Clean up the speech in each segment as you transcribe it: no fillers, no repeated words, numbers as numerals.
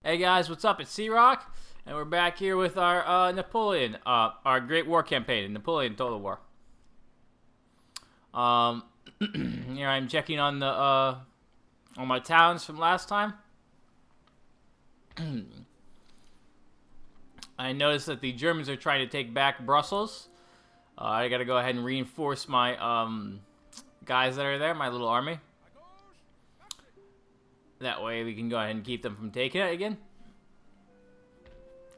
Hey guys, what's up? It's C-Rock, and we're back here with our Napoleon, our Great War campaign, Napoleon Total War. Here I'm checking on the on my towns from last time. I noticed that the Germans are trying to take back Brussels. I gotta go ahead and reinforce my guys that are there, my little army. That way we can go ahead and keep them from taking it again.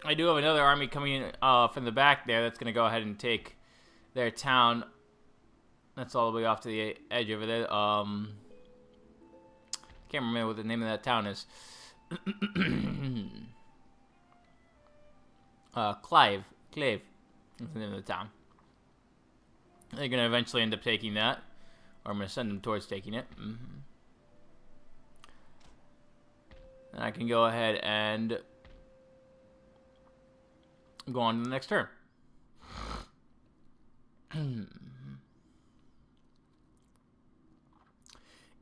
I do have another army coming in from the back there that's going to go ahead and take their town. That's all the way off to the edge over there. Can't remember what the name of that town is. Clive. Clave is the name of the town. They're going to eventually end up taking that. Or I'm going to send them towards taking it. And I can go ahead and go on to the next turn.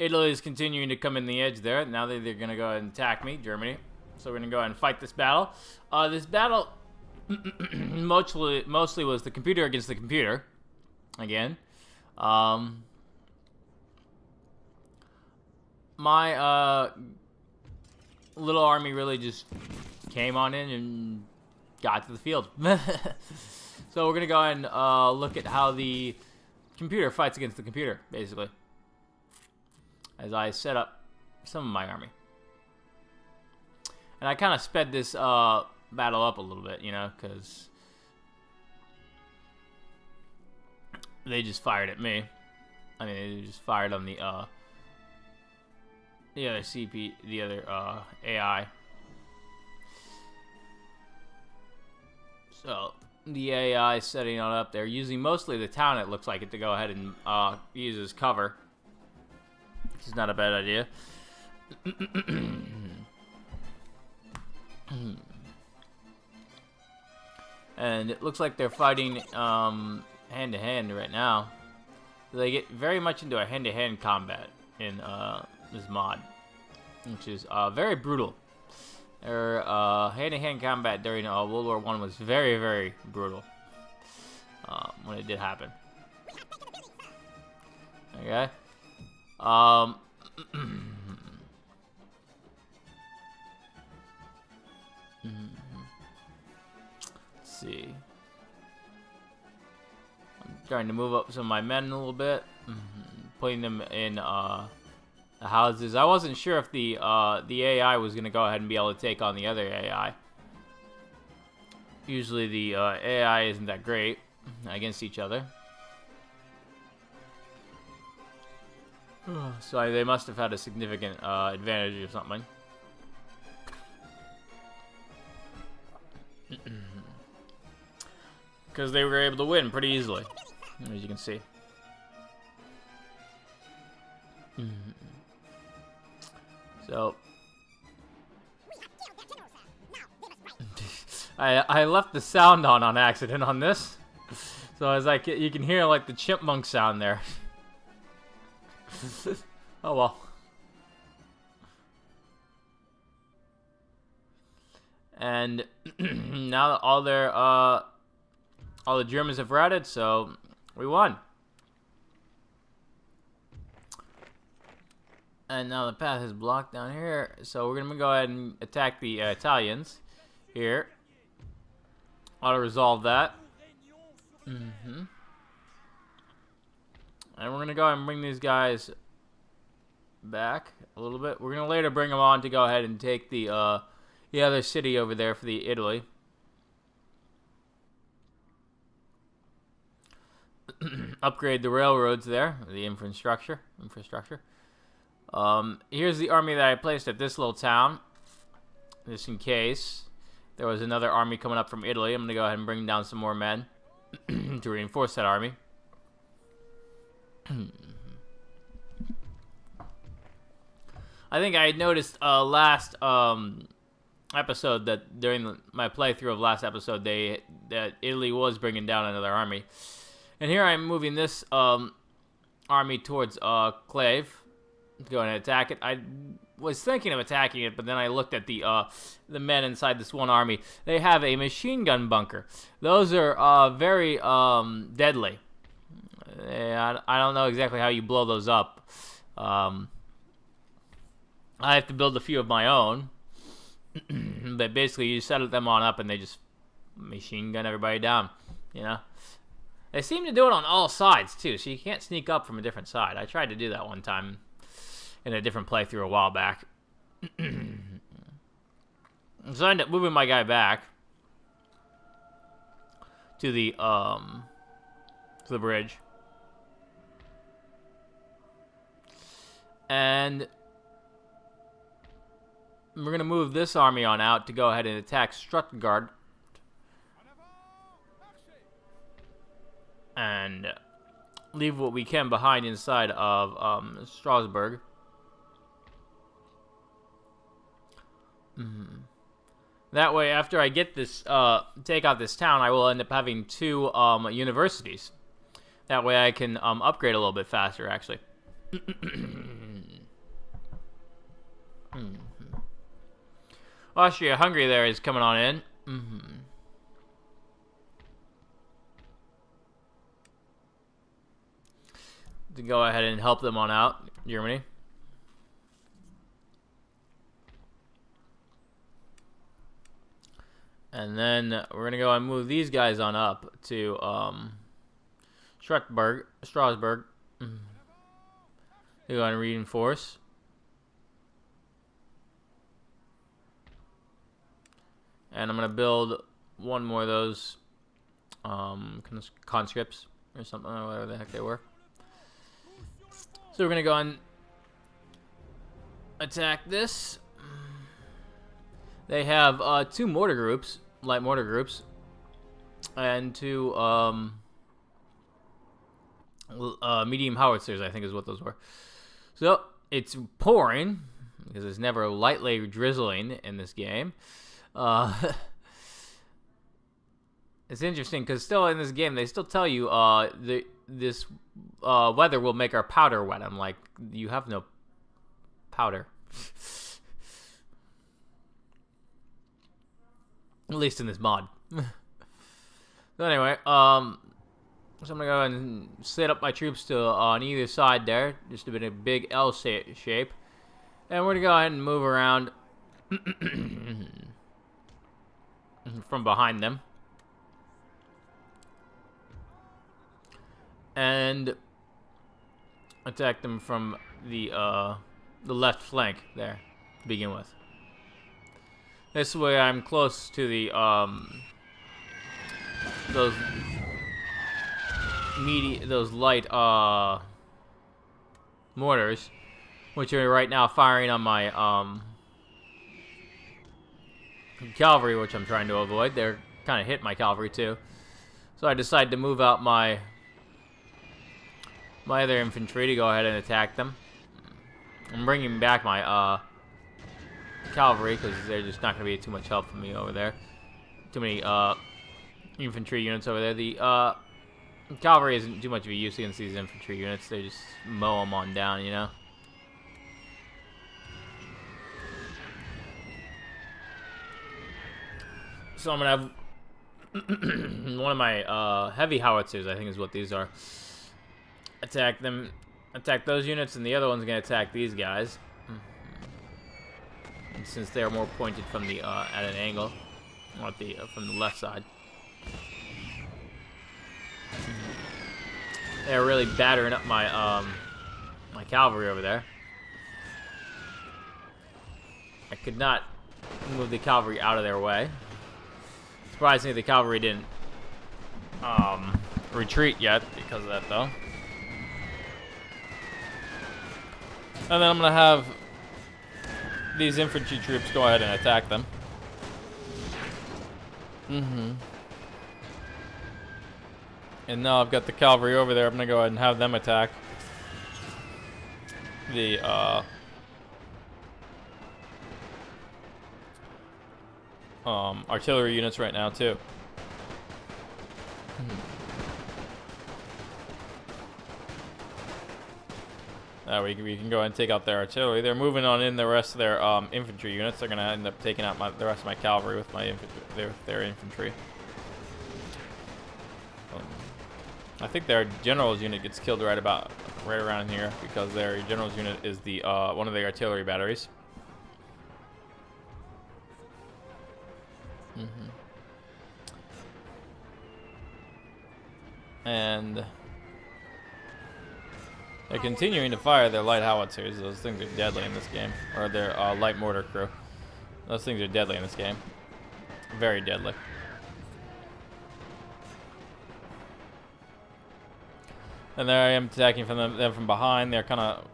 Italy is continuing to come in the edge there. Now they're going to go ahead and attack me, Germany. So we're going to go ahead and fight this battle. This battle mostly was the computer against the computer. Again. My little army really just came on in and got to the field. So we're going to go ahead and look at how the computer fights against the computer, basically. As I set up some of my army. And I kind of sped this battle up a little bit, you know, because they just fired at me. I mean, they just fired on the other AI. So the AI is setting on up there, using mostly the town. It looks like it to go ahead and use as cover, which is not a bad idea. And it looks like they're fighting hand to hand right now. They get very much into a hand-to-hand combat in this mod, which is very brutal. Their hand-to-hand combat during World War I was very, very brutal when it did happen. Okay. Let's see. I'm trying to move up some of my men a little bit, putting them in the houses. I wasn't sure if the AI was gonna go ahead and be able to take on the other AI. Usually the AI isn't that great against each other. So they must have had a significant advantage or something. Because they were able to win pretty easily, as you can see. So I left the sound on accident on this, so as you can hear like the chipmunk sound there. Oh well. And now that all the Germans have routed, so we won. And now the path is blocked down here, so we're gonna go ahead and attack the Italians here. Auto resolve that. And we're gonna go ahead and bring these guys back a little bit. We're gonna later bring them on to go ahead and take the other city over there for the Italy. Upgrade the railroads there, the infrastructure. Here's the army that I placed at this little town, just in case there was another army coming up from Italy. I'm gonna go ahead and bring down some more men to reinforce that army. I think I had noticed last episode that during my playthrough of last episode that Italy was bringing down another army, and here I'm moving this army towards Clave to go and attack it. I was thinking of attacking it, but then I looked at the men inside this one army. They have a machine gun bunker. Those are very deadly. I don't know exactly how you blow those up. I have to build a few of my own. But basically, you set them on up, and they just machine gun everybody down. You know, they seem to do it on all sides too, so you can't sneak up from a different side. I tried to do that one time in a different playthrough a while back. So I ended up moving my guy back to the bridge, and we're gonna move this army on out to go ahead and attack Stuttgart and leave what we can behind inside of Strasbourg. That way, after I get this, take out this town, I will end up having 2 universities. That way, I can upgrade a little bit faster, actually. Austria-Hungary there is coming on in. To go ahead and help them on out, Germany. And then we're going to go and move these guys on up to Strasbourg. They go and reinforce. And I'm going to build one more of those conscripts or something, or whatever the heck they were. So we're going to go and attack this. They have 2 mortar groups, light mortar groups, and 2 medium howitzers, I think is what those were. So it's pouring, because it's never lightly drizzling in this game. It's interesting, because still in this game, they still tell you this weather will make our powder wet. I'm like, you have no powder. At least in this mod. So anyway, so I'm gonna go ahead and set up my troops to on either side there, just in a big L shape, and we're gonna go ahead and move around from behind them, and attack them from the left flank there to begin with. This way I'm close to the those light mortars, which are right now firing on my cavalry, which I'm trying to avoid. They're kind of hit my cavalry too, so I decided to move out my other infantry to go ahead and attack them. I'm bringing back my cavalry because they're just not going to be too much help for me over there. Too many infantry units over there. The cavalry isn't too much of a use against these infantry units. They just mow them on down, you know. So I'm going to have one of my heavy howitzers, I think is what these are. Attack them. Attack those units, and the other one's going to attack these guys. And since they're more pointed from the at an angle, or at the from the left side, they're really battering up my my cavalry over there. I could not move the cavalry out of their way. Surprisingly, the cavalry didn't retreat yet because of that, though. And then I'm gonna have these infantry troops go ahead and attack them. And now I've got the cavalry over there. I'm gonna go ahead and have them attack the artillery units right now too. we can go ahead and take out their artillery. They're moving on in the rest of their infantry units. They're going to end up taking out the rest of my cavalry with their infantry. I think their general's unit gets killed right around here because their general's unit is the one of the artillery batteries. And they're continuing to fire their light howitzers. Those things are deadly in this game. Or their light mortar crew. Those things are deadly in this game. Very deadly. And there I am attacking from them from behind. They're kind of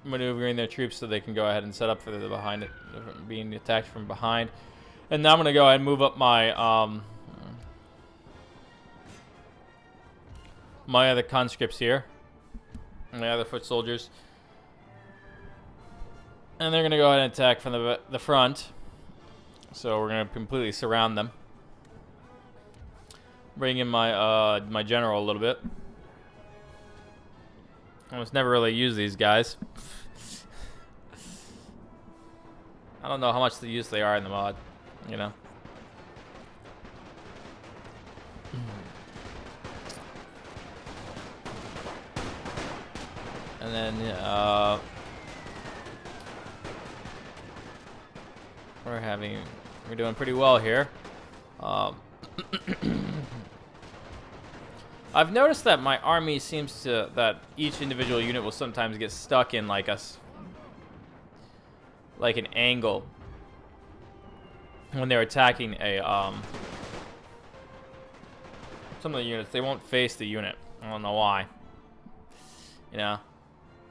maneuvering their troops so they can go ahead and set up for the behind it, being attacked from behind. And now I'm going to go ahead and move up my my other conscripts here. My other foot soldiers. And they're going to go ahead and attack from the front. So we're going to completely surround them. Bring in my my general a little bit. I almost never really use these guys. I don't know how much the use they are in the mod, you know. And then we're doing pretty well here. I've noticed that my army seems to, that each individual unit will sometimes get stuck in like an angle when they're attacking a some of the units. They won't face the unit. I don't know why. You know,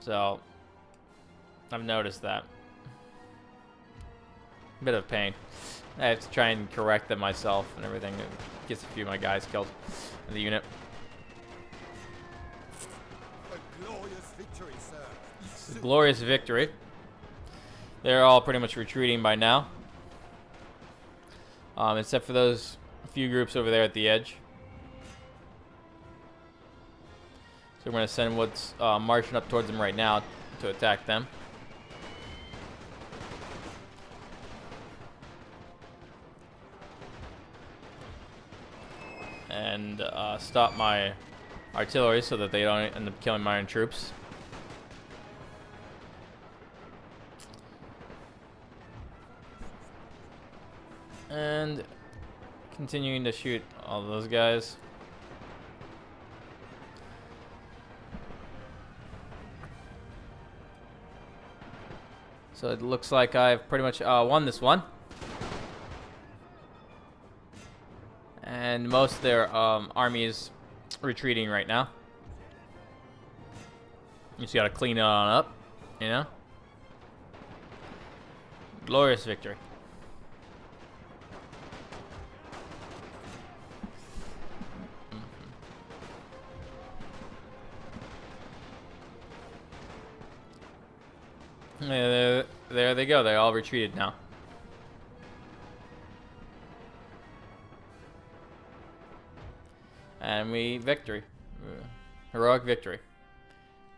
so I've noticed that. Bit of pain. I have to try and correct them myself and everything. It gets a few of my guys killed in the unit. Glorious victory. They're all pretty much retreating by now, except for those few groups over there at the edge. So we're going to send what's marching up towards them right now to attack them. And stop my artillery so that they don't end up killing my own troops. And continuing to shoot all those guys. So it looks like I've pretty much won this one. And most of their army is retreating right now. You just gotta clean it on up, you know? Glorious victory. Yeah, there they go. They all retreated now. And victory. Heroic victory.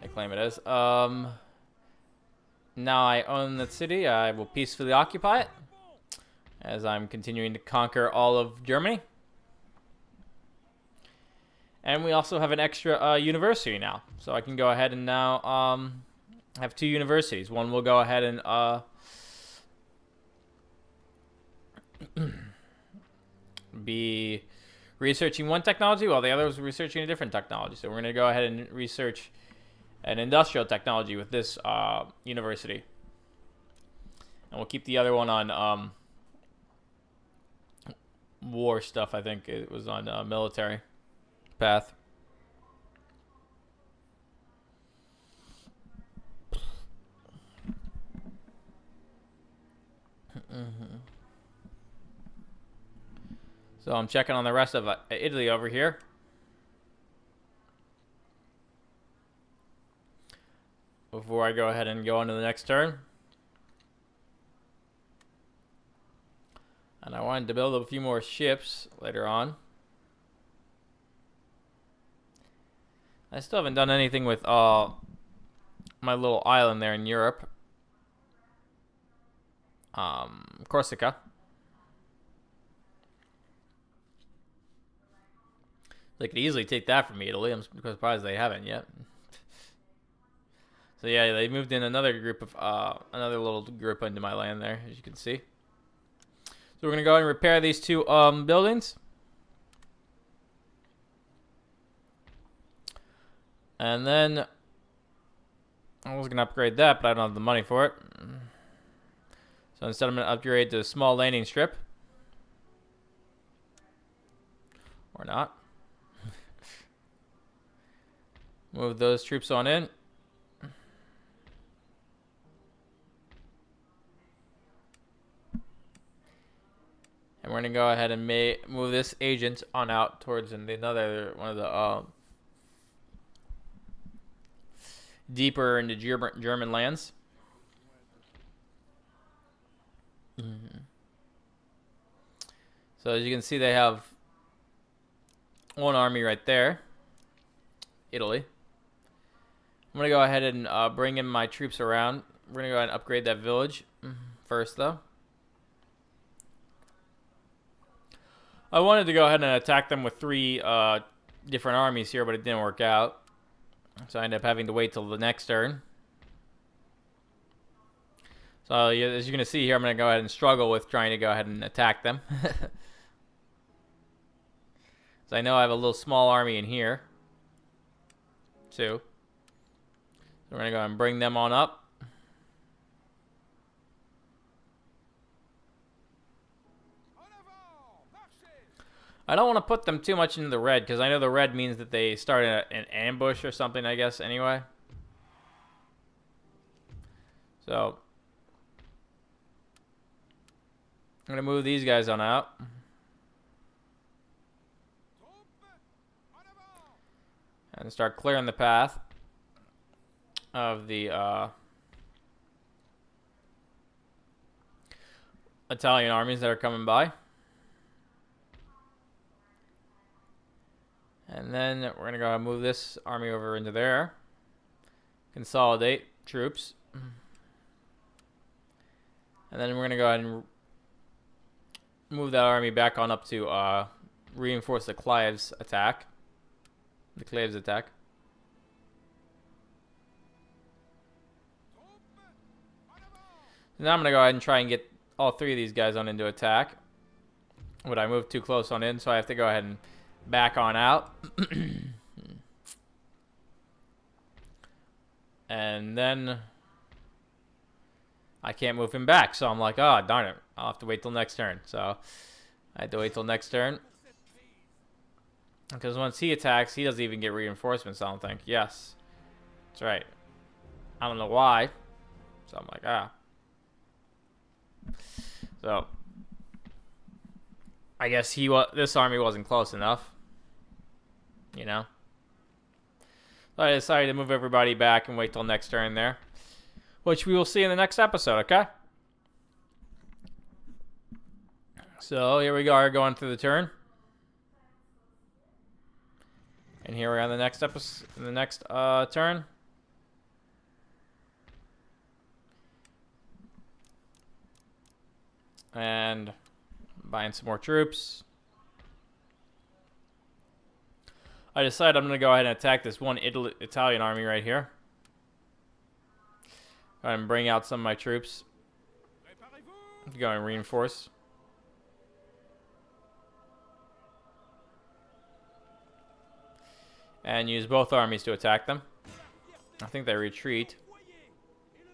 I claim it as. Now I own the city. I will peacefully occupy it as I'm continuing to conquer all of Germany. And we also have an extra university now. So I can go ahead and now have 2 universities. One will go ahead and be researching one technology while the other was researching a different technology. So we're going to go ahead and research an industrial technology with this university. And we'll keep the other one on war stuff. I think it was on military path. So I'm checking on the rest of Italy over here. Before I go ahead and go on to the next turn. And I wanted to build a few more ships later on. I still haven't done anything with my little island there in Europe. Corsica. They could easily take that from Italy. I'm surprised they haven't yet. So yeah, they moved in another group of another little group into my land there, as you can see. So we're gonna go ahead and repair these two buildings, and then I was gonna upgrade that, but I don't have the money for it. So instead, I'm gonna upgrade to a small landing strip, or not. Move those troops on in. And we're going to go ahead and move this agent on out towards another one of the deeper into German lands. So as you can see, they have one army right there, Italy. I'm going to go ahead and bring in my troops around. We're going to go ahead and upgrade that village first, though. I wanted to go ahead and attack them with 3 different armies here, but it didn't work out. So I ended up having to wait till the next turn. So as you're going to see here, I'm going to go ahead and struggle with trying to go ahead and attack them. So I know I have a little small army in here, too. So we're going to go ahead and bring them on up. I don't want to put them too much into the red, because I know the red means that they start an ambush or something, I guess, anyway. So I'm going to move these guys on out. And start clearing the path of the Italian armies that are coming by. And then we're going to go and move this army over into there. Consolidate troops. And then we're going to go ahead and move that army back on up to reinforce the Clives attack. The Clives attack. So now I'm going to go ahead and try and get all 3 of these guys on into attack. But I moved too close on in, so I have to go ahead and back on out. And then I can't move him back, so I'm like, oh, darn it. I'll have to wait till next turn. So I had to wait till next turn. Because once he attacks, he doesn't even get reinforcements, I don't think. Yes. That's right. I don't know why. So I'm like, ah. So I guess this army wasn't close enough. You know? So I decided to move everybody back and wait till next turn there. Which we will see in the next episode, okay? So here we are going through the turn. And here we are on the next episode, the next turn. And buying some more troops. I decided I'm going to go ahead and attack this one Italian army right here. Go ahead and bring out some of my troops. Go and reinforce. And use both armies to attack them. I think they retreat.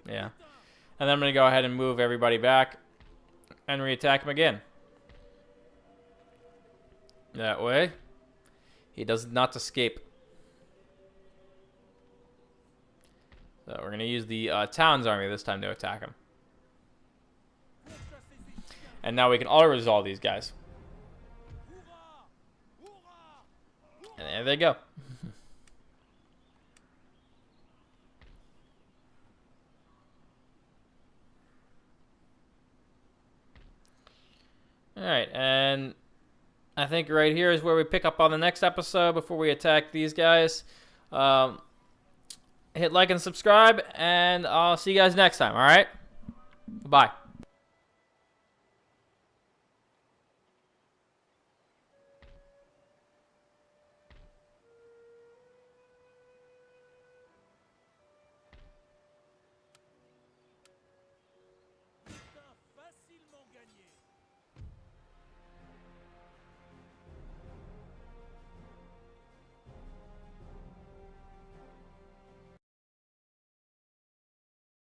Yeah. And then I'm going to go ahead and move everybody back and re-attack him again. That way, he does not escape. So we're going to use the Towns army this time to attack him. And now we can auto-resolve these guys. And there they go. Alright, and I think right here is where we pick up on the next episode before we attack these guys. hit like and subscribe, and I'll see you guys next time, all right? Bye.